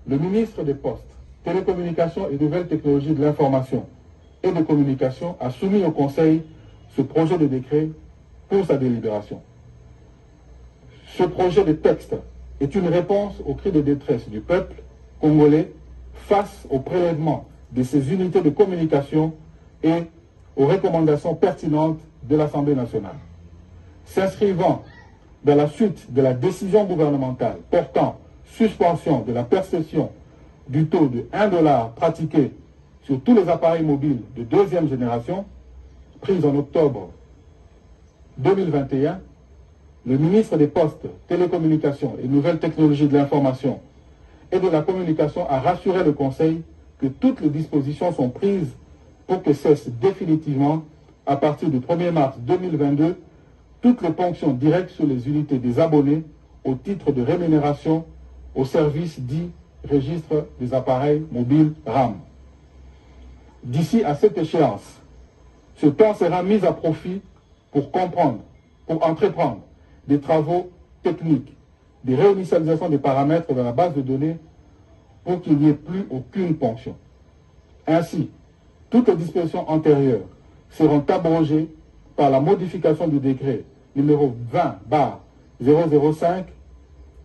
Le ministre des Postes, Télécommunications et Nouvelles Technologies de l'Information et de Communication a soumis au Conseil ce projet de décret pour sa délibération. Ce projet de texte est une réponse aux cris de détresse du peuple congolais face au prélèvement de ces unités de communication et aux recommandations pertinentes de l'Assemblée nationale. S'inscrivant dans la suite de la décision gouvernementale portant suspension de la perception du taux de 1 $ pratiqué sur tous les appareils mobiles de deuxième génération, prise en octobre 2021, le ministre des Postes, Télécommunications et Nouvelles Technologies de l'Information et de la Communication a rassuré le Conseil que toutes les dispositions sont prises pour que cessent définitivement, à partir du 1er mars 2022, toutes les ponctions directes sur les unités des abonnés au titre de rémunération au service dit registre des appareils mobiles RAM. D'ici à cette échéance, ce temps sera mis à profit pour entreprendre des travaux techniques, des réinitialisations des paramètres dans la base de données pour qu'il n'y ait plus aucune ponction. Ainsi, toutes les dispositions antérieures seront abrogées par la modification du décret numéro 20/005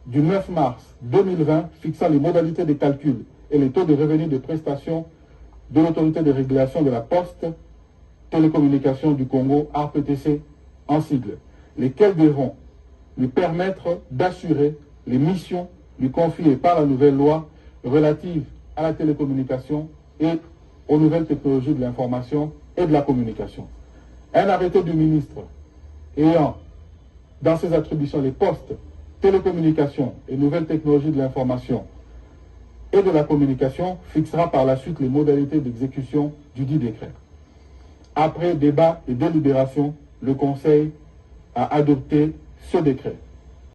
du 9 mars 2020 fixant les modalités de calcul et les taux de revenus de prestation de l'autorité de régulation de la Poste, Télécommunications du Congo, ARPTC en sigle, lesquels devront lui permettre d'assurer les missions lui confiées par la nouvelle loi relative à la télécommunication et aux nouvelles technologies de l'information et de la communication. Un arrêté du ministre ayant dans ses attributions les postes, télécommunications et nouvelles technologies de l'information et de la communication fixera par la suite les modalités d'exécution du dit décret. Après débat et délibération, le Conseil a adopté ce décret.